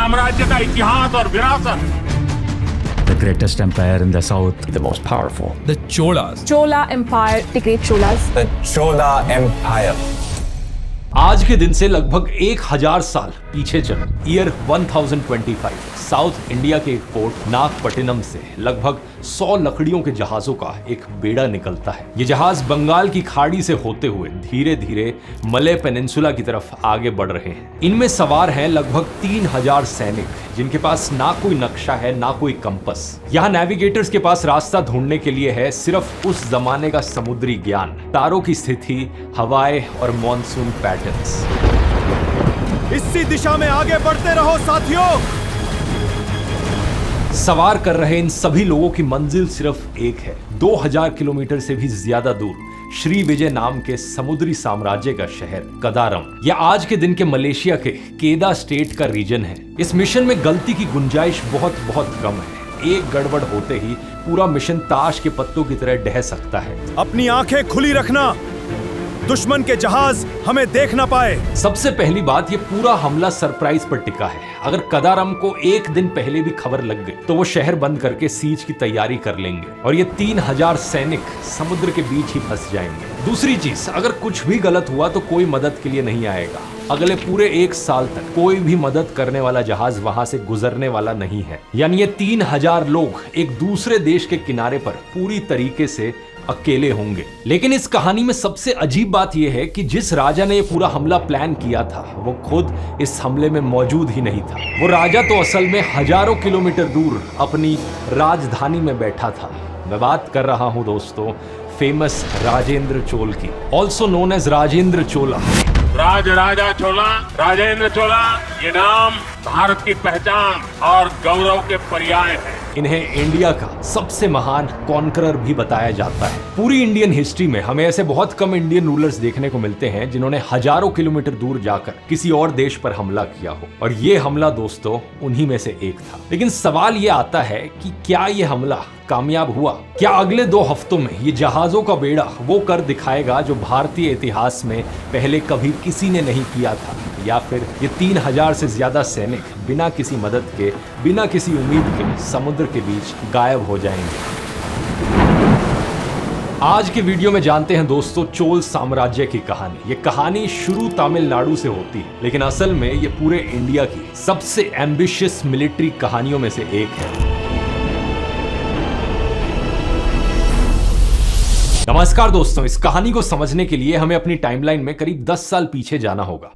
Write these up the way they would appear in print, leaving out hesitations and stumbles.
साम्राज्य का इतिहास और विरासत। The greatest empire in the south. The most powerful. The Cholas. Chola Empire, the great Cholas. The Chola Empire. आज के दिन से लगभग 1000 साल पीछे चल ईयर 1025 साउथ इंडिया के एक पोर्ट नागपट्टिनम से लगभग 100 लकड़ियों के जहाजों का एक बेड़ा निकलता है। ये जहाज बंगाल की खाड़ी से होते हुए धीरे धीरे मलय पेनिनसुला की तरफ आगे बढ़ रहे हैं। इनमें सवार हैं लगभग 3000 सैनिक जिनके पास ना कोई नक्शा है ना कोई कंपस। यहाँ नेविगेटर्स के पास रास्ता ढूंढने के लिए है सिर्फ उस जमाने का समुद्री ज्ञान, तारों की स्थिति, हवाएं और मॉनसून पैटर्न्स। इसी दिशा में आगे बढ़ते रहो साथियों। सवार कर रहे इन सभी लोगों की मंजिल सिर्फ एक है, 2000 किलोमीटर से भी ज्यादा दूर श्री विजय नाम के समुद्री साम्राज्य का शहर कदारम। यह आज के दिन के मलेशिया के केदा स्टेट का रीजन है। इस मिशन में गलती की गुंजाइश बहुत कम है। एक गड़बड़ होते ही पूरा मिशन ताश के पत्तों की तरह ढह सकता है। अपनी आंखें खुली रखना, दुश्मन के जहाज हमें देख ना पाए। सबसे पहली बात, ये पूरा हमला सरप्राइज पर टिका है। अगर कदारम को एक दिन पहले भी खबर लग गई तो वो शहर बंद करके सीज की तैयारी कर लेंगे और ये 3000 सैनिक समुद्र के बीच ही फंस जाएंगे। दूसरी चीज, अगर कुछ भी गलत हुआ तो कोई मदद के लिए नहीं आएगा। अगले पूरे 1 साल तक कोई भी मदद करने वाला जहाज वहां से गुजरने वाला नहीं है। यानी ये 3000 लोग एक दूसरे देश के किनारे पर पूरी तरीके से अकेले होंगे। लेकिन इस कहानी में सबसे अजीब बात यह है कि जिस राजा ने यह पूरा हमला प्लान किया था वो खुद इस हमले में मौजूद ही नहीं था। वो राजा तो असल में हजारों किलोमीटर दूर अपनी राजधानी में बैठा था। मैं बात कर रहा हूं दोस्तों फेमस राजेंद्र चोल की, ऑल्सो नोन एज राजेंद्र चोला। राजा चोला, राजेंद्र चोला, ये नाम भारत की पहचान और गौरव के पर्याय है। इन्हें इंडिया का सबसे महान कॉन्करर भी बताया जाता है। पूरी इंडियन हिस्ट्री में हमें ऐसे बहुत कम इंडियन रूलर्स देखने को मिलते हैं जिन्होंने हजारों किलोमीटर दूर जाकर किसी और देश पर हमला किया हो, और ये हमला दोस्तों उन्हीं में से एक था। लेकिन सवाल ये आता है कि क्या ये हमला कामयाब हुआ? क्या अगले 2 हफ्तों में ये जहाजों का बेड़ा वो कर दिखाएगा जो भारतीय इतिहास में पहले कभी किसी ने नहीं किया था, या फिर ये 3000 से ज्यादा सैनिक बिना किसी मदद के, बिना किसी उम्मीद के समुद्र के बीच गायब हो जाएंगे? आज के वीडियो में जानते हैं दोस्तों चोल साम्राज्य की कहानी। ये कहानी शुरू तमिलनाडु से होती है, लेकिन असल में ये पूरे इंडिया की सबसे एम्बिशियस मिलिट्री कहानियों में से एक है। नमस्कार दोस्तों, इस कहानी को समझने के लिए हमें अपनी टाइमलाइन में करीब 10 साल पीछे जाना होगा।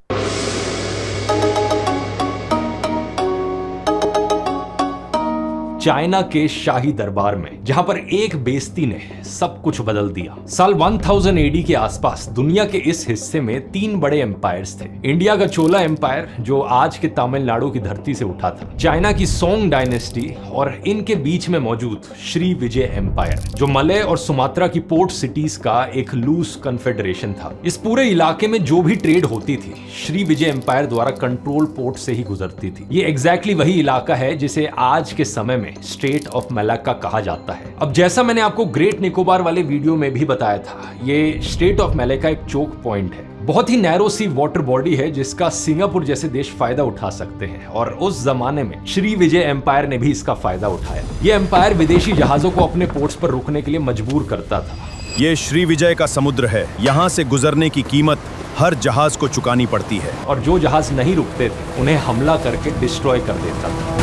चाइना के शाही दरबार में, जहां पर एक बेइज्जती ने सब कुछ बदल दिया। साल 1000 एडी के आसपास दुनिया के इस हिस्से में 3 बड़े एम्पायर्स थे। इंडिया का चोला एम्पायर जो आज के तमिलनाडु की धरती से उठा था, चाइना की सोंग डायनेस्टी और इनके बीच में मौजूद श्री विजय एम्पायर जो मलय और सुमात्रा की पोर्ट सिटीज का एक लूज कन्फेडरेशन था। इस पूरे इलाके में जो भी ट्रेड होती थी श्री विजय एम्पायर द्वारा कंट्रोल पोर्ट से ही गुजरती थी। ये एग्जैक्टली वही इलाका है जिसे आज के समय में स्टेट ऑफ मलाक्का कहा जाता है। अब जैसा मैंने आपको ग्रेट निकोबार वाले वीडियो में भी बताया था, ये स्टेट ऑफ मलाक्का एक चोक पॉइंट है, बहुत ही नैरो सी वाटर बॉडी है जिसका सिंगापुर जैसे देश फायदा उठा सकते हैं, और उस जमाने में श्री विजय एम्पायर ने भी इसका फायदा उठाया। ये एम्पायर विदेशी जहाजों को अपने पोर्ट्स पर रुकने के लिए मजबूर करता था। ये श्री विजय का समुद्र है, यहाँ से गुजरने की कीमत हर जहाज को चुकानी पड़ती है, और जो जहाज नहीं रुकते थे उन्हें हमला करके डिस्ट्रॉय कर देता था।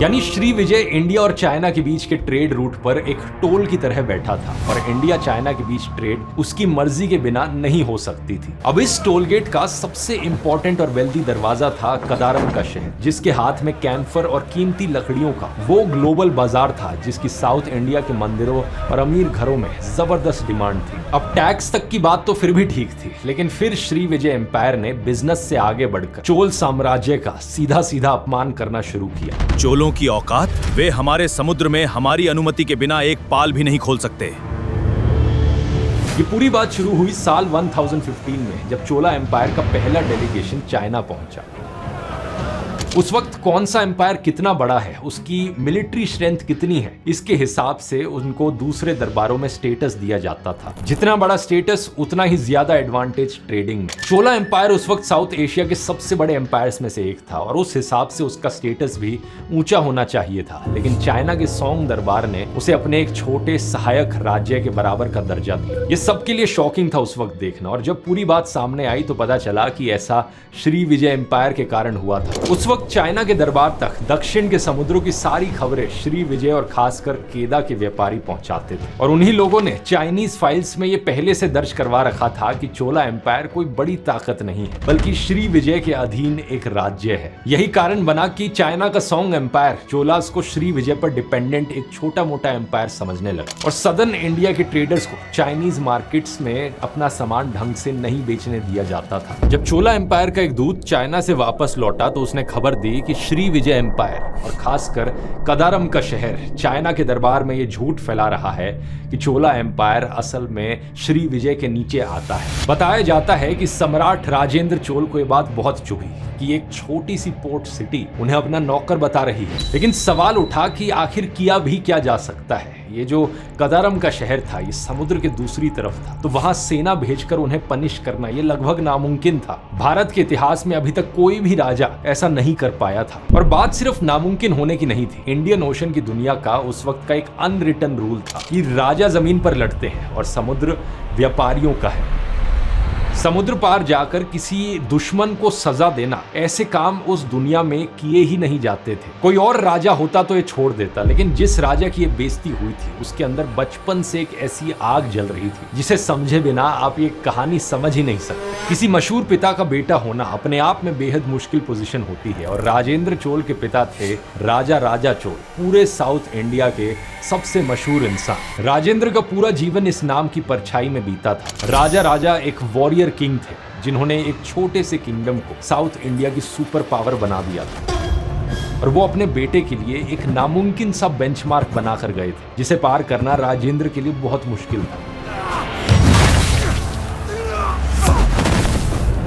यानी श्री विजय इंडिया और चाइना के बीच के ट्रेड रूट पर एक टोल की तरह बैठा था, और इंडिया चाइना के बीच ट्रेड उसकी मर्जी के बिना नहीं हो सकती थी। अब इस टोल गेट का सबसे इंपॉर्टेंट और वेल्दी दरवाजा था कदारम का शहर, जिसके हाथ में कैम्फर और कीमती लकड़ियों का वो ग्लोबल बाजार था जिसकी साउथ इंडिया के मंदिरों और अमीर घरों में जबरदस्त डिमांड थी। अब टैक्स तक की बात तो फिर भी ठीक थी, लेकिन फिर श्री विजय एम्पायर ने बिजनेस से आगे बढ़कर चोल साम्राज्य का सीधा सीधा अपमान करना शुरू किया। चोलों की औकात, वे हमारे समुद्र में हमारी अनुमति के बिना एक पाल भी नहीं खोल सकते। ये पूरी बात शुरू हुई साल 1015 में जब चोला एम्पायर का पहला डेलीगेशन चाइना पहुंचा। उस वक्त कौन सा एम्पायर कितना बड़ा है, उसकी मिलिट्री स्ट्रेंथ कितनी है, इसके हिसाब से उनको दूसरे दरबारों में स्टेटस दिया जाता था। जितना बड़ा स्टेटस उतना ही ज्यादा एडवांटेज ट्रेडिंग में। चोला एम्पायर उस वक्त साउथ एशिया के सबसे बड़े एम्पायर्स में से एक था और उस हिसाब से उसका स्टेटस भी ऊंचा होना चाहिए था, लेकिन चाइना के सोंग दरबार ने उसे अपने एक छोटे सहायक राज्य के बराबर का दर्जा दिया। ये सबके लिए शॉकिंग था उस वक्त देखना, और जब पूरी बात सामने आई तो पता चला कि ऐसा श्री विजय एम्पायर के कारण हुआ था। उस वक्त चाइना के दरबार तक दक्षिण के समुद्रों की सारी खबरें श्री विजय और खासकर केदा के व्यापारी पहुंचाते थे, और उन्हीं लोगों ने चाइनीज फाइल्स में ये पहले से दर्ज करवा रखा था कि चोला एम्पायर कोई बड़ी ताकत नहीं है, बल्कि श्री विजय के अधीन एक राज्य है। यही कारण बना कि चाइना का सोंग एम्पायर चोलास को श्री विजय पर डिपेंडेंट एक छोटा मोटा एम्पायर समझने लगा, और सदर्न इंडिया के ट्रेडर्स को चाइनीज मार्केट्स में अपना सामान ढंग से नहीं बेचने दिया जाता था। जब चोला एम्पायर का एक दूत चाइना से वापस लौटा तो उसने खबर दी कि श्री विजय एम्पायर और खासकर कदारम का शहर चाइना के दरबार में ये झूठ फैला रहा है कि चोला एम्पायर असल में श्री विजय के नीचे आता है। बताया जाता है कि सम्राट राजेंद्र चोल को ये बात बहुत चुभी कि एक छोटी सी पोर्ट सिटी उन्हें अपना नौकर बता रही है, लेकिन सवाल उठा कि आखिर किया भी क्या जा सकता है। ये जो कदारम का शहर था ये समुद्र के दूसरी तरफ था, तो वहां सेना भेजकर उन्हें पनिश करना ये लगभग नामुमकिन था। भारत के इतिहास में अभी तक कोई भी राजा ऐसा नहीं कर पाया था, और बात सिर्फ नामुमकिन होने की नहीं थी। इंडियन ओशन की दुनिया का उस वक्त का एक अनरिटन रूल था कि राजा जमीन पर लड़ते हैं और समुद्र व्यापारियों का है। समुद्र पार जाकर किसी दुश्मन को सजा देना, ऐसे काम उस दुनिया में किए ही नहीं जाते थे। कोई और राजा होता तो ये छोड़ देता, लेकिन जिस राजा की ये बेइज्जती हुई थी उसके अंदर बचपन से एक ऐसी आग जल रही थी जिसे समझे बिना आप ये कहानी समझ ही नहीं सकते। किसी मशहूर पिता का बेटा होना अपने आप में बेहद मुश्किल पोजीशन होती है, और राजेंद्र चोल के पिता थे राजा चोल, पूरे साउथ इंडिया के सबसे मशहूर इंसान। राजेंद्र का पूरा जीवन इस नाम की परछाई में बीता था। राजा एक वॉरियर किंग थे जिन्होंने एक छोटे से किंगडम को साउथ इंडिया की सुपर पावर बना दिया था, और वो अपने बेटे के लिए एक नामुमकिन सा बेंचमार्क बनाकर गए थे जिसे पार करना राजेंद्र के लिए बहुत मुश्किल था।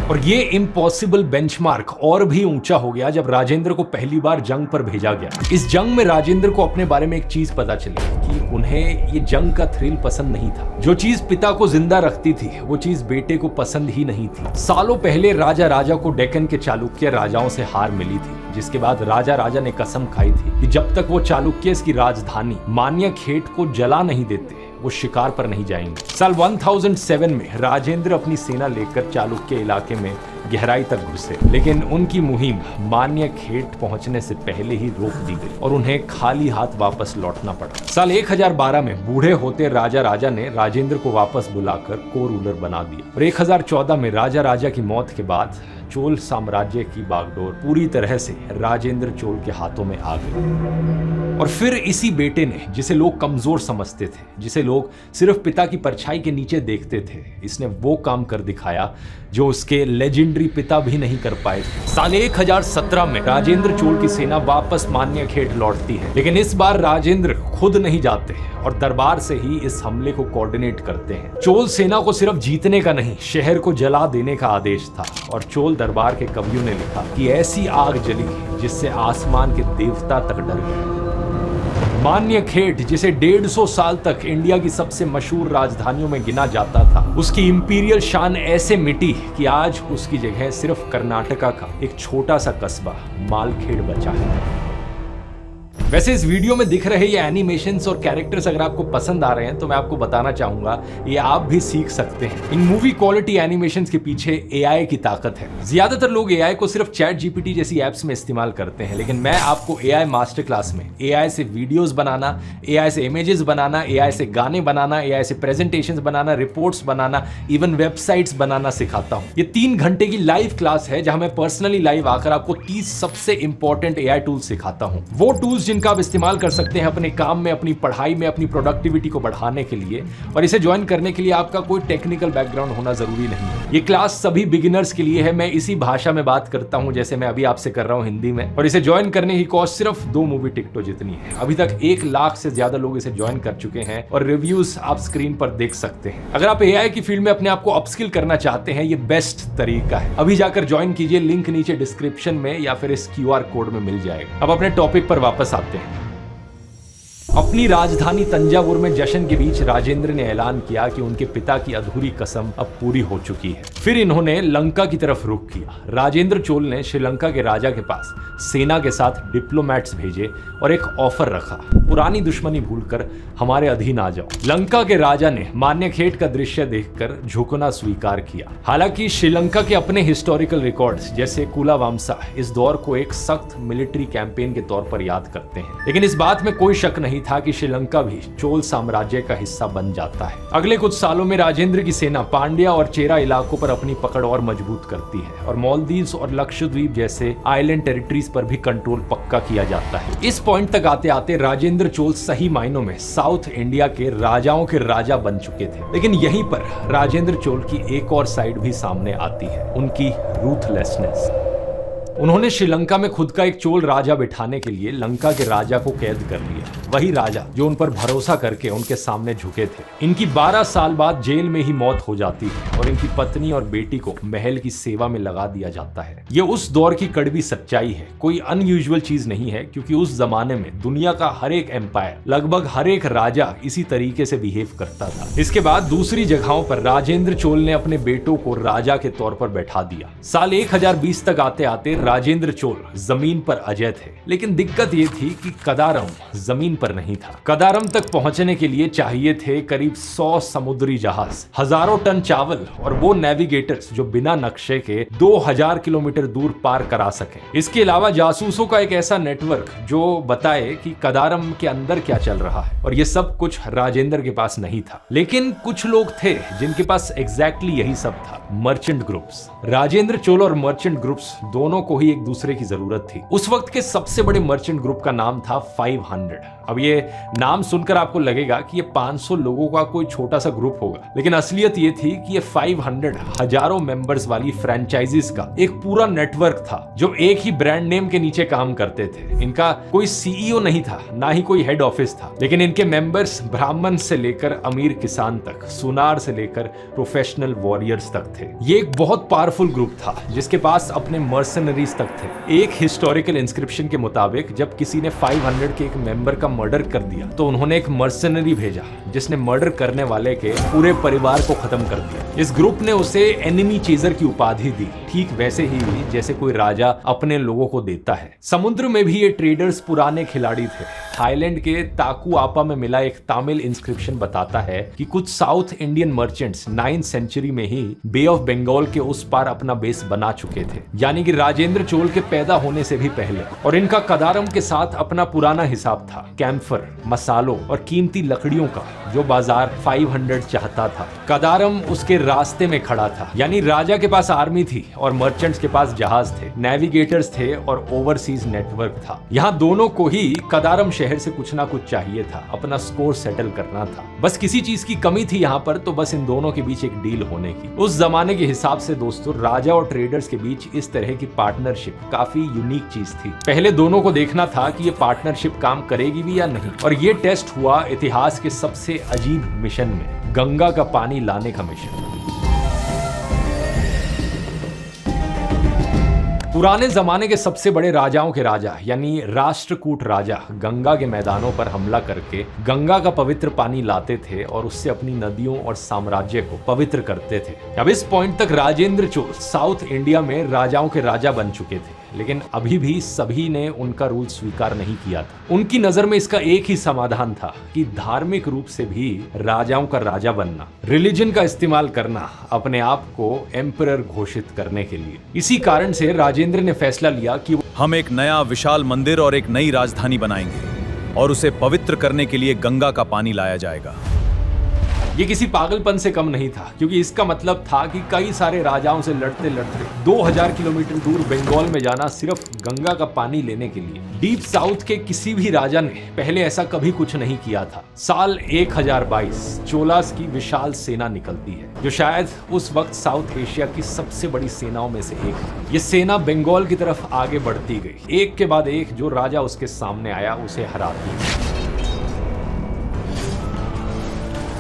और ये इम्पॉसिबल बेंचमार्क और भी ऊंचा हो गया जब राजेंद्र को पहली बार जंग पर भेजा गया। इस जंग में राजेंद्र को अपने बारे में एक चीज पता चली कि उन्हें ये जंग का थ्रिल पसंद नहीं था। जो चीज पिता को जिंदा रखती थी वो चीज बेटे को पसंद ही नहीं थी। सालों पहले राजा को डेक्कन के चालुक्य राजाओं से हार मिली थी, जिसके बाद राजा ने कसम खाई थी कि जब तक वो चालुक्य की राजधानी मान्यखेट को जला नहीं देते वो शिकार पर नहीं जाएंगे। साल 1007 में राजेंद्र अपनी सेना लेकर चालुक्य इलाके में गहराई तक घुसे, लेकिन उनकी मुहिम मान्यखेट पहुंचने से पहले ही रोक दी गई और उन्हें खाली हाथ वापस लौटना पड़ा। साल 1012 में बूढ़े होते राजा ने राजेंद्र को वापस बुलाकर को रूलर बना दिया, और 1014 में राजा की मौत के बाद चोल साम्राज्य की बागडोर पूरी तरह से राजेंद्र चोल के हाथों में आ गई। और फिर इसी बेटे ने, जिसे लोग कमजोर समझते थे, जिसे लोग सिर्फ पिता की परछाई के नीचे देखते थे, इसने वो काम कर दिखाया जो उसके लेजेंडरी पिता भी नहीं कर पाए थे। साल 1017 में राजेंद्र चोल की सेना वापस मान्यखेट लौटती है, लेकिन इस बार राजेंद्र खुद नहीं जाते और दरबार से ही इस हमले को कोऑर्डिनेट करते हैं। चोल सेना को सिर्फ जीतने का नहीं, शहर को जला देने का आदेश था, और चोल दरबार के कवियों ने लिखा कि ऐसी आग जली जिससे आसमान के देवता तक डर गए। मान्यखेट, जिसे 150 साल तक इंडिया की सबसे मशहूर राजधानियों में गिना जाता था, उसकी इंपीरियल शान ऐसे मिटी कि आज उसकी जगह सिर्फ कर्नाटका का एक छोटा सा कस्बा मालखेड़ बचा है। वैसे इस वीडियो में दिख रहे ये एनिमेशंस और कैरेक्टर्स अगर आपको पसंद आ रहे हैं तो मैं आपको बताना चाहूंगा ये आप भी सीख सकते हैं। इन मूवी क्वालिटी एनिमेशंस के पीछे एआई की ताकत है। ज्यादातर लोग एआई को सिर्फ चैट जीपीटी जैसी एप्स में इस्तेमाल करते हैं, लेकिन मैं आपको एआई मास्टर क्लास में एआई से वीडियोस बनाना, एआई से इमेजेस बनाना, एआई से गाने बनाना, एआई से प्रेजेंटेशंस बनाना, रिपोर्ट्स बनाना, इवन वेबसाइट्स बनाना सिखाता हूं। ये 3 घंटे की लाइव क्लास है जहां मैं पर्सनली लाइव आकर आपको 30 सबसे इंपॉर्टेंट एआई टूल्स सिखाता हूं। वो टूल्स जिनका इनका आप इस्तेमाल कर सकते हैं अपने काम में, अपनी पढ़ाई में, अपनी प्रोडक्टिविटी को बढ़ाने के लिए। और इसे ज्वाइन करने के लिए आपका कोई टेक्निकल बैकग्राउंड होना जरूरी नहीं है। ये क्लास सभी बिगिनर्स के लिए है। मैं इसी भाषा में बात करता हूं जैसे मैं अभी आपसे कर रहा हूं, हिंदी में। और इसे ज्वाइन करने की कॉस्ट सिर्फ 2 मूवी टिकटों जितनी है। अभी तक 1 लाख से ज्यादा लोग इसे ज्वाइन कर चुके हैं और रिव्यूज आप स्क्रीन पर देख सकते हैं। अगर आप एआई की फील्ड में अपने आप को अपस्किल करना चाहते हैं, ये बेस्ट तरीका है। अभी जाकर ज्वाइन कीजिए, लिंक नीचे डिस्क्रिप्शन में या फिर इस QR कोड में मिल जाएगा। अब अपने टॉपिक पर वापस आते हैं। अपनी राजधानी तंजावुर में जश्न के बीच राजेंद्र ने ऐलान किया कि उनके पिता की अधूरी कसम अब पूरी हो चुकी है। फिर इन्होंने लंका की तरफ रुख किया। राजेंद्र चोल ने श्रीलंका के राजा के पास सेना के साथ डिप्लोमैट्स भेजे और एक ऑफर रखा, पुरानी दुश्मनी भूलकर हमारे अधीन आ जाओ। लंका के राजा ने मान्यखेट का दृश्य देखकर झुकना स्वीकार किया। हालांकि श्रीलंका के अपने हिस्टोरिकल रिकॉर्ड्स जैसे कुलावामसा इस दौर को एक सख्त मिलिट्री कैंपेन के तौर पर याद करते हैं, लेकिन इस बात में कोई शक नहीं था कि श्रीलंका भी चोल साम्राज्य का हिस्सा बन जाता है। अगले कुछ सालों में राजेंद्र की सेना पांड्या और चेरा इलाकों पर अपनी पकड़ और मजबूत करती है और मालदीव्स और लक्षद्वीप जैसे आइलैंड टेरिटरीज पर भी कंट्रोल पक्का किया जाता है। इस पॉइंट तक आते आते राजेंद्र चोल सही मायनों में साउथ इंडिया के राजाओं के राजा बन चुके थे। लेकिन यहीं पर राजेंद्र चोल की एक और साइड भी सामने आती है, उनकी रूथलेसनेस। उन्होंने श्रीलंका में खुद का एक चोल राजा बिठाने के लिए लंका के राजा को कैद कर लिया, वही राजा जो उन पर भरोसा करके उनके सामने झुके थे। इनकी 12 साल बाद जेल में ही मौत हो जाती है और इनकी पत्नी और बेटी को महल की सेवा में लगा दिया जाता है। ये उस दौर की कड़वी सच्चाई है, कोई अनयूजुअल चीज नहीं है, क्योंकि उस जमाने में दुनिया का हर एक एम्पायर, लगभग हर एक राजा इसी तरीके से बिहेव करता था। इसके बाद दूसरी जगहों पर राजेंद्र चोल ने अपने बेटों को राजा के तौर पर बैठा दिया। साल 1020 तक आते आते राजेंद्र चोल जमीन पर अजय थे, लेकिन दिक्कत ये थी कि कदारम जमीन पर नहीं था। कदारम तक पहुंचने के लिए चाहिए थे करीब 100 समुद्री जहाज, हजारों टन चावल और वो नेविगेटर्स जो बिना नक्शे के 2000 किलोमीटर दूर पार करा सके। इसके अलावा जासूसों का एक ऐसा नेटवर्क जो बताए कि कदारम के अंदर क्या चल रहा है, और ये सब कुछ राजेंद्र के पास नहीं था। लेकिन कुछ लोग थे जिनके पास एग्जैक्टली यही सब था, मर्चेंट ग्रुप्स। राजेंद्र चोल और मर्चेंट ग्रुप्स दोनों को ही एक दूसरे की जरूरत थी। उस वक्त के सबसे बड़े मर्चेंट ग्रुप का नाम था 500। अब ये नाम सुनकर आपको लगेगा कि ये 500 लोगों का कोई छोटा सा ग्रुप होगा, लेकिन असलियत ये थी कि ये 500 हजारों मेंबर्स वाली फ्रेंचाइजीज का एक पूरा नेटवर्क था जो एक ही ब्रांड नेम के नीचे काम करते थे। इनका कोई CEO नहीं था, ना ही कोई हेड ऑफिस था, लेकिन इनके मेंबर्स ब्राह्मण से लेकर अमीर किसान तक, सुनार से लेकर प्रोफेशनल वॉरियर्स तक थे। ये एक बहुत पावरफुल ग्रुप था जिसके पास अपने मर्सनरीज तक थे। एक हिस्टोरिकल इंस्क्रिप्शन के मुताबिक जब किसी ने 500 के एक मेंबर का मर्डर कर दिया तो उन्होंने एक मर्सनरी भेजा जिसने मर्डर करने वाले के पूरे परिवार को खत्म कर दिया। इस ग्रुप ने उसे एनिमी चेजर की उपाधि दी, ठीक वैसे ही जैसे कोई राजा अपने लोगों को देता है। समुद्र में भी ये ट्रेडर्स पुराने खिलाड़ी थे। थाईलैंड के ताकुआपा में मिला एक तमिल इंस्क्रिप्शन बताता है कि कुछ south Indian merchants 9th century में ही बे ऑफ बंगाल के उस पार अपना बेस बना चुके थे, यानी कि राजेंद्र चोल के पैदा होने से भी पहले। और इनका कदारम के साथ अपना पुराना हिसाब था, कैम्फर, मसालों और कीमती लकड़ियों का, जो बाजार 500 चाहता था। कदारम उसके रास्ते में खड़ा था, यानी राजा के पास आर्मी थी और मर्चेंट्स के पास जहाज थे, नेविगेटर्स थे और ओवरसीज नेटवर्क था। यहाँ दोनों को ही कदारम शहर से कुछ ना कुछ चाहिए था, अपना स्कोर सेटल करना था। बस किसी चीज की कमी थी यहाँ पर, तो बस इन दोनों के बीच एक डील होने की। उस जमाने के हिसाब से दोस्तों, राजा और ट्रेडर्स के बीच इस तरह की पार्टनरशिप काफी यूनिक चीज थी। पहले दोनों को देखना था कि ये पार्टनरशिप काम करेगी भी या नहीं, और ये टेस्ट हुआ इतिहास के सबसे अजीब मिशन में, गंगा का पानी लाने का मिशन। पुराने जमाने के सबसे बड़े राजाओं के राजा यानी राष्ट्रकूट राजा गंगा के मैदानों पर हमला करके गंगा का पवित्र पानी लाते थे और उससे अपनी नदियों और साम्राज्य को पवित्र करते थे। अब इस पॉइंट तक राजेंद्र चोल साउथ इंडिया में राजाओं के राजा बन चुके थे, लेकिन अभी भी सभी ने उनका रूल स्वीकार नहीं किया था। उनकी नजर में इसका एक ही समाधान था कि धार्मिक रूप से भी राजाओं का राजा बनना, रिलीजन का इस्तेमाल करना अपने आप को एम्परर घोषित करने के लिए। इसी कारण से राजेंद्र ने फैसला लिया कि हम एक नया विशाल मंदिर और एक नई राजधानी बनाएंगे और उसे पवित्र करने के लिए गंगा का पानी लाया जाएगा। ये किसी पागलपन से कम नहीं था, क्योंकि इसका मतलब था कि कई सारे राजाओं से लड़ते लड़ते 2000 किलोमीटर दूर बंगाल में जाना सिर्फ गंगा का पानी लेने के लिए। डीप साउथ के किसी भी राजा ने पहले ऐसा कभी कुछ नहीं किया था। साल 1022 चोलास की विशाल सेना निकलती है, जो शायद उस वक्त साउथ एशिया की सबसे बड़ी सेनाओं में से एक थी। ये सेना बंगाल की तरफ आगे बढ़ती गई, एक के बाद एक जो राजा उसके सामने आया उसे हराती गई,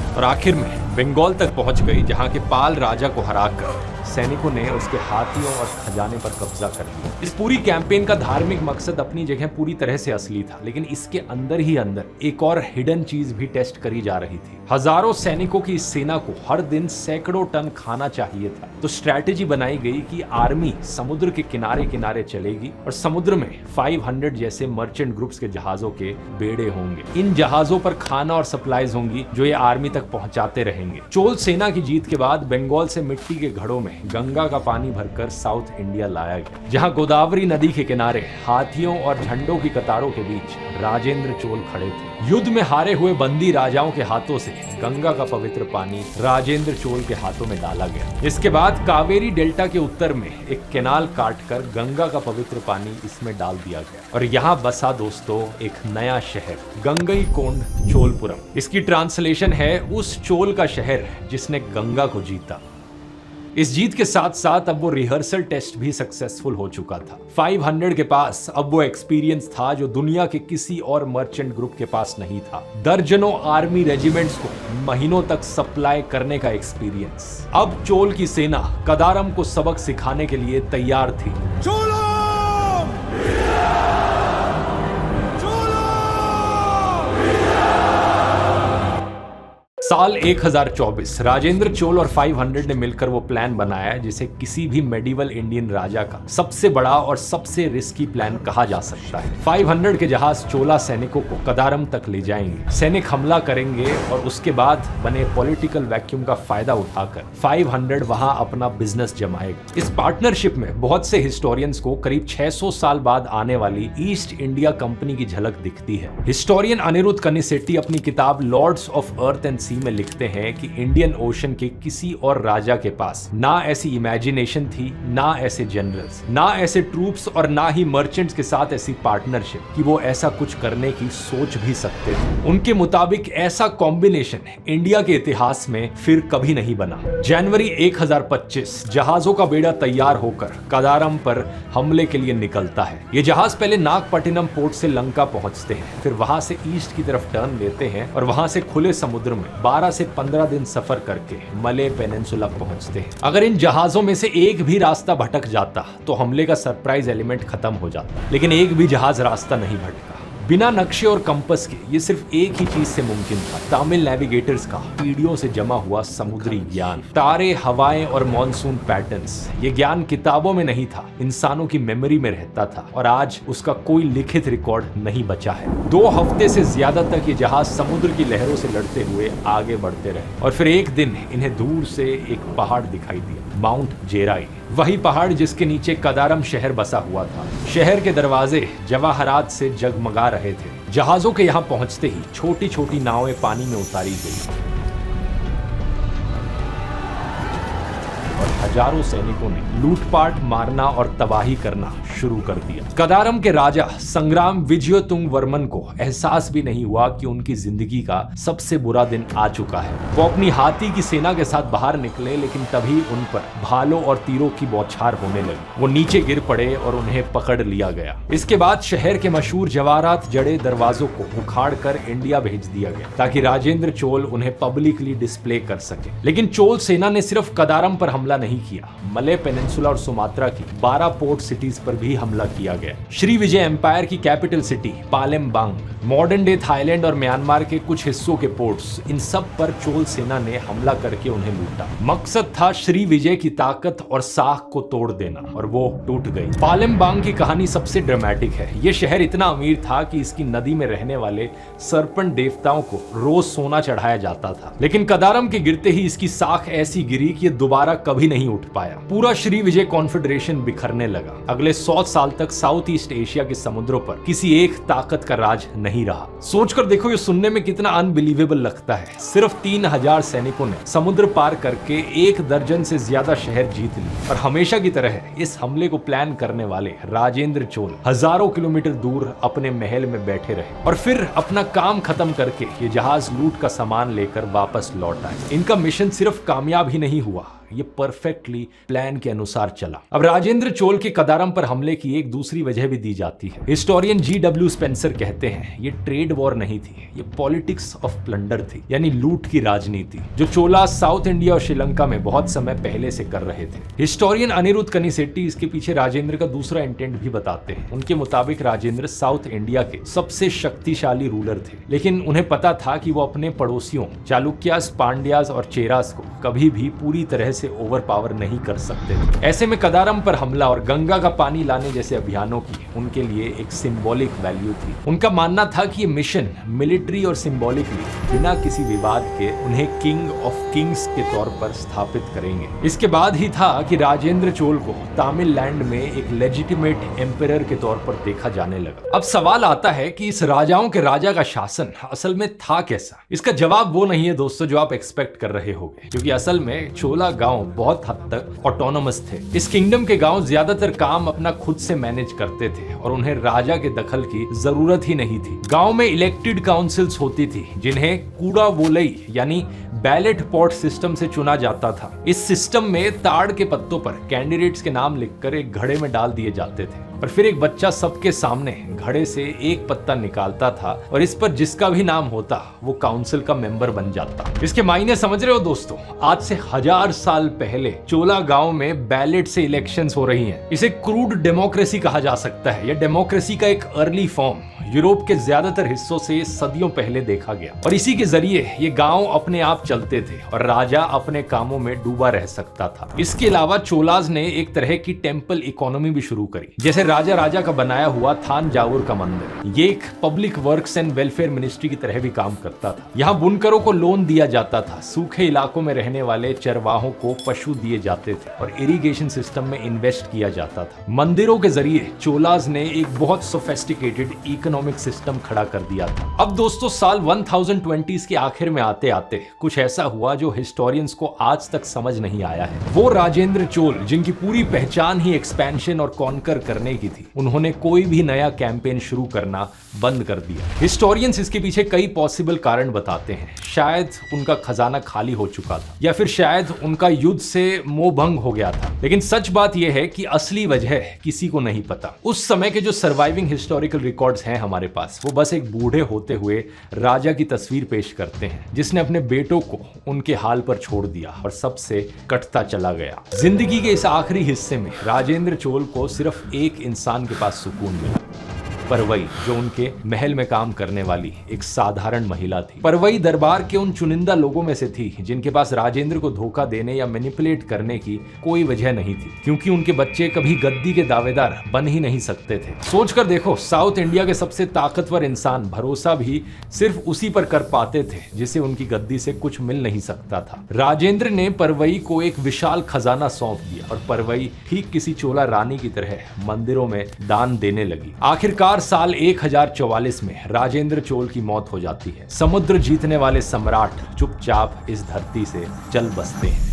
और आखिर में बंगाल तक पहुंच गई, जहां के पाल राजा को हराकर सैनिकों ने उसके हाथियों और खजाने पर कब्जा कर लिया। इस पूरी कैंपेन का धार्मिक मकसद अपनी जगह पूरी तरह से असली था, लेकिन इसके अंदर ही अंदर एक और हिडन चीज भी टेस्ट करी जा रही थी। हजारों सैनिकों की इस सेना को हर दिन सैकड़ों टन खाना चाहिए था, तो स्ट्रैटेजी बनाई गई कि आर्मी समुद्र के किनारे किनारे चलेगी और समुद्र में 500 जैसे मर्चेंट ग्रुप्स के जहाजों के बेड़े होंगे। इन जहाजों पर खाना और सप्लाईज होंगी जो ये आर्मी तक पहुंचाते रहेंगे। चोल सेना की जीत के बाद बंगाल से मिट्टी के घड़ों में गंगा का पानी भरकर साउथ इंडिया लाया गया, जहां गोदावरी नदी के किनारे हाथियों और झंडों की कतारों के बीच राजेंद्र चोल खड़े थे। युद्ध में हारे हुए बंदी राजाओं के हाथों से गंगा का पवित्र पानी राजेंद्र चोल के हाथों में डाला गया। इसके बाद कावेरी डेल्टा के उत्तर में एक कैनाल काटकर गंगा का पवित्र पानी इसमें डाल दिया गया, और यहाँ बसा दोस्तों एक नया शहर, गंगईकोंड चोलपुरम। इसकी ट्रांसलेशन है उस चोल का शहर जिसने गंगा को जीता। इस जीत के साथ साथ अब वो रिहर्सल टेस्ट भी सक्सेसफुल हो चुका था। 500 के पास अब वो एक्सपीरियंस था जो दुनिया के किसी और मर्चेंट ग्रुप के पास नहीं था। दर्जनों आर्मी रेजिमेंट्स को महीनों तक सप्लाई करने का एक्सपीरियंस। अब चोल की सेना कदारम को सबक सिखाने के लिए तैयार थी। साल 1024 राजेंद्र चोल और 500 ने मिलकर वो प्लान बनाया जिसे किसी भी मेडिवल इंडियन राजा का सबसे बड़ा और सबसे रिस्की प्लान कहा जा सकता है। 500 के जहाज चोला सैनिकों को कदारम तक ले जाएंगे, सैनिक हमला करेंगे और उसके बाद बने पॉलिटिकल वैक्यूम का फायदा उठाकर 500 वहां अपना बिजनेस जमाएगा। इस पार्टनरशिप में बहुत से हिस्टोरियंस को करीब 600 साल बाद आने वाली ईस्ट इंडिया कंपनी की झलक दिखती है। हिस्टोरियन अनिरुद्ध कनिसेट्टी अपनी किताब लॉर्ड्स ऑफ अर्थ एंड सी में लिखते हैं कि इंडियन ओशन के किसी और राजा के पास ना ऐसी इमेजिनेशन थी, ना ऐसे जनरल्स, ना ऐसे ट्रूप्स और ना ही मर्चेंट्स के साथ ऐसी पार्टनरशिप कि वो ऐसा कुछ करने की सोच भी सकते थे। उनके मुताबिक ऐसा कॉम्बिनेशन इंडिया के इतिहास में फिर कभी नहीं बना। जनवरी 1025 जहाजों का बेड़ा तैयार होकर कदारम पर हमले के लिए निकलता है। ये जहाज पहले नागपट्टिनम पोर्ट से लंका पहुंचते हैं, फिर वहां से ईस्ट की तरफ टर्न लेते हैं और वहां से खुले समुद्र में 12 से 15 दिन सफर करके मले पेनिनसुला पहुंचते हैं। अगर इन जहाजों में से एक भी रास्ता भटक जाता तो हमले का सरप्राइज एलिमेंट खत्म हो जाता, लेकिन एक भी जहाज रास्ता नहीं भटका। बिना नक्शे और कंपस के ये सिर्फ एक ही चीज से मुमकिन था, तमिल नेविगेटर्स का पीढ़ियों से जमा हुआ समुद्री ज्ञान, तारे, हवाएं और मॉनसून पैटर्न्स। ये ज्ञान किताबों में नहीं था, इंसानों की मेमोरी में रहता था, और आज उसका कोई लिखित रिकॉर्ड नहीं बचा है। 2 हफ्ते से ज्यादा तक ये जहाज समुद्र की लहरों से लड़ते हुए आगे बढ़ते रहे, और फिर एक दिन इन्हें दूर से एक पहाड़ दिखाई दिया, माउंट जेराई। वही पहाड़ जिसके नीचे कदारम शहर बसा हुआ था। शहर के दरवाजे जवाहरात से जगमगा रहे थे। जहाजों के यहाँ पहुंचते ही छोटी छोटी नावें पानी में उतारी गई और हजारों सैनिकों ने लूटपाट, मारना और तबाही करना शुरू कर दिया। कदारम के राजा संग्राम विजयोतुंग वर्मन को एहसास भी नहीं हुआ कि उनकी जिंदगी का सबसे बुरा दिन आ चुका है। वो अपनी हाथी की सेना के साथ बाहर निकले, लेकिन तभी उन पर भालों और तीरों की बौछार होने लगी। वो नीचे गिर पड़े और उन्हें पकड़ लिया गया। इसके बाद शहर के मशहूर जवाहरात जड़े दरवाजों को उखाड़ कर इंडिया भेज दिया गया, ताकि राजेंद्र चोल उन्हें पब्लिकली डिस्प्ले कर सके। लेकिन चोल सेना ने सिर्फ कदारम पर हमला नहीं किया, मले पेनिनसुला और सुमात्रा की 12 पोर्ट सिटीज पर भी हमला किया गया। श्री विजय एम्पायर की capital city Palembang, modern day Thailand और म्यांमार के कुछ हिस्सों के पोर्ट्स, इन सब पर चोल सेना ने हमला करके उन्हें लूटा। मकसद था श्री विजय की ताकत और साख को तोड़ देना, और वो टूट गई। पालेमबांग की कहानी सबसे ड्रामेटिक है। ये शहर इतना अमीर था कि इसकी नदी में रहने वाले सर्पेंट देवताओं को रोज सोना चढ़ाया जाता था, लेकिन कदारम के गिरते ही इसकी साख ऐसी गिरी कि ये दोबारा कभी नहीं उठ पाया। पूरा श्री विजय कॉन्फेडरेशन बिखरने लगा। अगले 100 साल तक साउथ ईस्ट एशिया के समुद्रों पर किसी एक ताकत का राज नहीं रहा। सोचकर देखो ये सुनने में कितना अनबिलीवेबल लगता है। सिर्फ 3000 सैनिकों ने समुद्र पार करके 1 दर्जन से ज्यादा शहर जीत लिए। और हमेशा की तरह इस हमले को प्लान करने वाले राजेंद्र चोल हजारों किलोमीटर दूर अपने महल में बैठे रहे और फिर अपना काम खत्म करके ये जहाज लूट का सामान लेकर वापस लौट आए। इनका मिशन सिर्फ कामयाब ही नहीं हुआ, ये परफेक्टली प्लान के अनुसार चला। अब राजेंद्र चोल के कदारम पर हमले की एक दूसरी वजह भी दी जाती है। Historian G.W. स्पेंसर कहते हैं ये ट्रेड वॉर नहीं थी, ये पॉलिटिक्स ऑफ प्लंडर थी, यानी लूट की राजनीति जो चोला साउथ इंडिया और श्रीलंका में बहुत समय पहले से कर रहे थे। हिस्टोरियन अनिरुद्ध कनिसेट्टी इसके पीछे राजेंद्र का दूसरा इंटेंट भी बताते हैं। उनके मुताबिक राजेंद्र साउथ इंडिया के सबसे शक्तिशाली रूलर थे, लेकिन उन्हें पता था कि वो अपने पड़ोसियों चालुक्यास, पांड्यास और चेरास को कभी भी पूरी तरह से ओवर पावर नहीं कर सकते थे। ऐसे में कदारम पर हमला और गंगा का पानी लाने जैसे अभियानों की उनके लिए एक सिंबॉलिक वैल्यू थी। उनका मानना था कि ये मिशन मिलिट्री और सिंबॉलिकली बिना किसी विवाद के उन्हें किंग ऑफ किंग्स के तौर पर स्थापित करेंगे। इसके बाद ही था कि राजेंद्र चोल को तमिलनाडु में एक लेजिटिमेट एम्परर के तौर पर देखा जाने लगा। अब सवाल आता है कि इस राजाओं के राजा का शासन असल में था कैसा? इसका जवाब वो नहीं है दोस्तों जो आप एक्सपेक्ट कर रहे होंगे, क्योंकि असल में चोला गांव बहुत हद तक ऑटोनोमस थे। इस किंगडम के गांव ज्यादातर काम अपना खुद से मैनेज करते थे और उन्हें राजा के दखल की जरूरत ही नहीं थी। गांव में इलेक्टेड काउंसिल्स होती थी जिन्हें कूड़ा वोलई यानी बैलेट पॉट सिस्टम से चुना जाता था। इस सिस्टम में ताड़ के पत्तों पर कैंडिडेट्स के नाम लिखकर एक घड़े में डाल दिए जाते थे और फिर एक बच्चा सबके सामने घड़े से एक पत्ता निकालता था और इस पर जिसका भी नाम होता वो काउंसिल का मेंबर बन जाता। इसके मायने समझ रहे हो दोस्तों? आज से 1000 साल पहले चोला गांव में बैलेट से इलेक्शंस हो रही हैं। इसे क्रूड डेमोक्रेसी कहा जा सकता है। यह डेमोक्रेसी का एक अर्ली फॉर्म यूरोप के ज्यादातर हिस्सों से सदियों पहले देखा गया और इसी के जरिए ये गांव अपने आप चलते थे और राजा अपने कामों में डूबा रह सकता था। इसके अलावा चोलाज ने एक तरह की टेंपल इकोनॉमी भी शुरू करी, जैसे राजा का बनाया हुआ थांजावुर का मंदिर। ये एक public works and welfare ministry की तरह भी काम करता था। यहाँ बुनकरों को लोन दिया जाता था, सूखे इलाकों में रहने वाले चरवाहों को पशु दिए जाते थे और इरिगेशन सिस्टम में इन्वेस्ट किया जाता था। मंदिरों के जरिए चोलाज ने एक बहुत सोफिस्टिकेटेड इकोनॉमिक सिस्टम खड़ा कर दिया था। अब दोस्तों साल 1020s के आखिर में आते आते कुछ ऐसा हुआ जो हिस्टोरियंस को आज तक समझ नहीं आया है। वो राजेंद्र चोल जिनकी पूरी पहचान ही एक्सपेंशन और कॉन्कर करने की थी, उन्होंने कोई भी नया कैंपेन शुरू करना बंद कर दिया। हिस्टोरियंस इसके पीछे कई पॉसिबल कारण बताते हैं। शायद उनका खजाना खाली हो चुका था या फिर शायद उनका युद्ध से मोहभंग हो गया था, लेकिन सच बात यह है कि असली वजह किसी को नहीं पता। उस समय के जो सर्वाइविंग हिस्टोरिकल रिकॉर्ड्स हैं हमारे पास, वो बस एक बूढ़े होते हुए राजा की तस्वीर पेश करते हैं जिसने अपने बेटों को उनके हाल पर छोड़ दिया और सबसे कटता चला गया। जिंदगी के इस आखिरी हिस्से में राजेंद्र चोल को सिर्फ एक इंसान के पास सुकून मिला, परवई, जो उनके महल में काम करने वाली एक साधारण महिला थी। परवई दरबार के उन चुनिंदा लोगों में से थी जिनके पास राजेंद्र को धोखा देने या मैनिपुलेट करने की कोई वजह नहीं थी, क्योंकि उनके बच्चे कभी गद्दी के दावेदार बन ही नहीं सकते थे। सोचकर देखो, साउथ इंडिया के सबसे ताकतवर इंसान भरोसा भी सिर्फ उसी पर कर पाते थे जिसे उनकी गद्दी से कुछ मिल नहीं सकता था। राजेंद्र ने परवई को एक विशाल खजाना सौंप दिया और परवई ठीक किसी चोला रानी की तरह मंदिरों में दान देने लगी। आखिरकार साल 1044 में राजेंद्र चोल की मौत हो जाती है। समुद्र जीतने वाले सम्राट चुपचाप इस धरती से चल बसते हैं,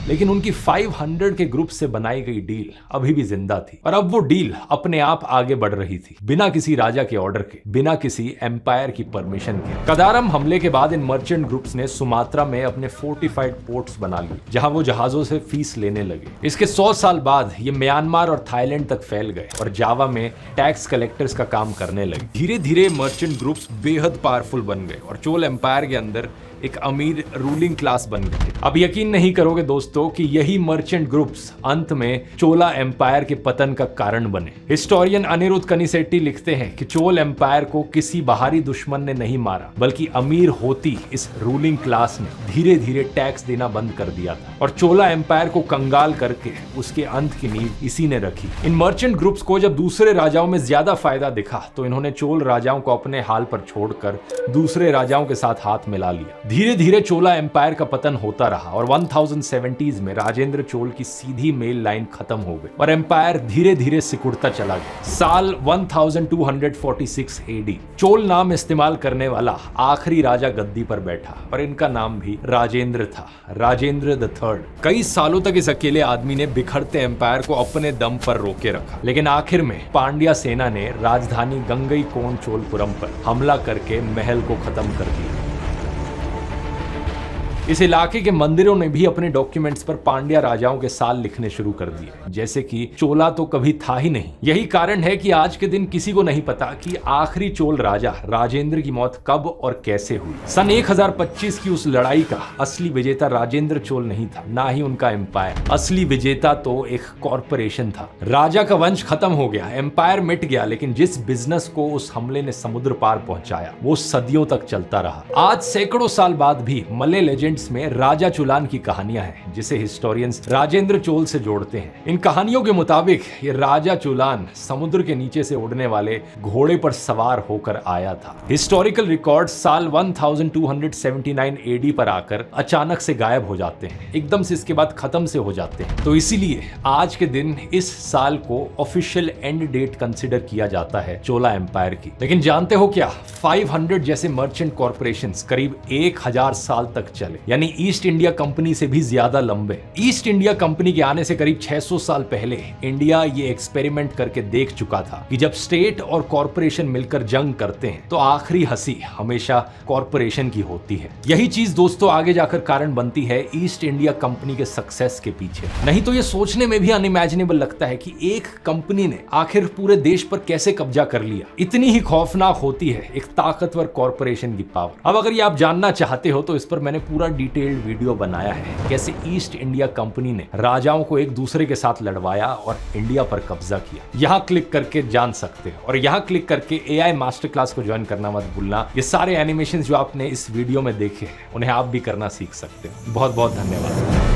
लेकिन उनकी 500 के ग्रुप से बनाई गई डील अभी भी जिंदा थी और अब वो डील अपने आप आगे बढ़ रही थी, बिना किसी राजा के ऑर्डर के, बिना किसी एम्पायर की परमिशन के। कदारम हमले के बाद इन मर्चेंट ग्रुप्स ने सुमात्रा में अपने फोर्टिफाइड पोर्ट्स बना लिए, जहां वो जहाजों से फीस लेने लगे। इसके 100 साल बाद ये म्यांमार और थाईलैंड तक फैल गए और जावा में टैक्स कलेक्टर्स का काम करने लगे। धीरे धीरे मर्चेंट ग्रुप्स बेहद पावरफुल बन गए और चोल एम्पायर के अंदर एक अमीर रूलिंग क्लास बन गए। अब यकीन नहीं करोगे दोस्तों कि यही मर्चेंट ग्रुप्स अंत में चोला एम्पायर के पतन का कारण बने। हिस्टोरियन अनिरुद्ध कनिसेट्टी लिखते हैं कि चोल एम्पायर को किसी बाहरी दुश्मन ने नहीं मारा, बल्कि अमीर होती इस रूलिंग क्लास ने धीरे धीरे टैक्स देना बंद कर दिया था और चोला एम्पायर को कंगाल करके उसके अंत की नींव इसी ने रखी। इन मर्चेंट ग्रुप्स को जब दूसरे राजाओं में ज्यादा फायदा दिखा तो इन्होंने चोल राजाओं को अपने हाल पर छोड़कर दूसरे राजाओं के साथ हाथ मिला लिया। धीरे धीरे चोला एम्पायर का पतन होता रहा और 1070s में राजेंद्र चोल की सीधी मेल लाइन खत्म हो गई और एम्पायर धीरे धीरे सिकुड़ता चला गया। साल 1246 AD चोल नाम इस्तेमाल करने वाला आखिरी राजा गद्दी पर बैठा और इनका नाम भी राजेंद्र था, राजेंद्र द थर्ड। कई सालों तक इस अकेले आदमी ने बिखरते एम्पायर को अपने दम पर रोके रखा, लेकिन आखिर में पांड्या सेना ने राजधानी गंगईकोंड चोलपुरम पर हमला करके महल को खत्म कर दिया। इस इलाके के मंदिरों ने भी अपने डॉक्यूमेंट्स पर पांड्या राजाओं के साल लिखने शुरू कर दिए, जैसे कि चोला तो कभी था ही नहीं। यही कारण है कि आज के दिन किसी को नहीं पता कि आखिरी चोल राजा राजेंद्र की मौत कब और कैसे हुई। सन 1025 की उस लड़ाई का असली विजेता राजेंद्र चोल नहीं था, ना ही उनका एम्पायर। असली विजेता तो एक कॉरपोरेशन था। राजा का वंश खत्म हो गया, एम्पायर मिट गया, लेकिन जिस बिजनेस को उस हमले ने समुद्र पार पहुंचाया वो सदियों तक चलता रहा। आज सैकड़ों साल बाद भी मलय लेजेंड्स में राजा चुलान की कहानियां हैं, जिसे हिस्टोरियंस राजेंद्र चोल से जोड़ते हैं। इन कहानियों के मुताबिक ये राजा चुलान समुद्र के नीचे से उड़ने वाले घोड़े पर सवार होकर आया था। हिस्टोरिकल रिकॉर्ड साल 1279 AD पर आकर अचानक से गायब हो जाते हैं, एकदम से इसके बाद खत्म से हो जाते हैं। तो इसीलिए आज के दिन इस साल को ऑफिशियल एंड डेट कंसिडर किया जाता है चोला एम्पायर की। लेकिन जानते हो क्या, 500 जैसे मर्चेंट कॉर्पोरेशंस करीब 1000 साल तक चले, यानी ईस्ट इंडिया कंपनी से भी ज्यादा लंबे। ईस्ट इंडिया कंपनी के आने से करीब 600 साल पहले इंडिया ये एक्सपेरिमेंट करके देख चुका था कि जब स्टेट और कॉर्पोरेशन मिलकर जंग करते हैं तो आखिरी हंसी हमेशा कॉर्पोरेशन की होती है। यही चीज दोस्तों आगे जाकर कारण बनती है ईस्ट इंडिया कंपनी के सक्सेस के पीछे। नहीं तो ये सोचने में भी अनइमेजिनेबल लगता है कि एक कंपनी ने आखिर पूरे देश पर कैसे कब्जा कर लिया। इतनी ही खौफनाक होती है एक ताकतवर कॉर्पोरेशन की पावर। अब अगर ये आप जानना चाहते हो तो इस पर मैंने पूरा डिटेल्ड वीडियो बनाया है, कैसे ईस्ट इंडिया कंपनी ने राजाओं को एक दूसरे के साथ लड़वाया और इंडिया पर कब्जा किया। यहाँ क्लिक करके जान सकते हो और यहाँ क्लिक करके AI मास्टर क्लास को ज्वाइन करना मत भूलना। ये सारे एनिमेशन जो आपने इस वीडियो में देखे उन्हें आप भी करना सीख सकते हो। बहुत बहुत धन्यवाद।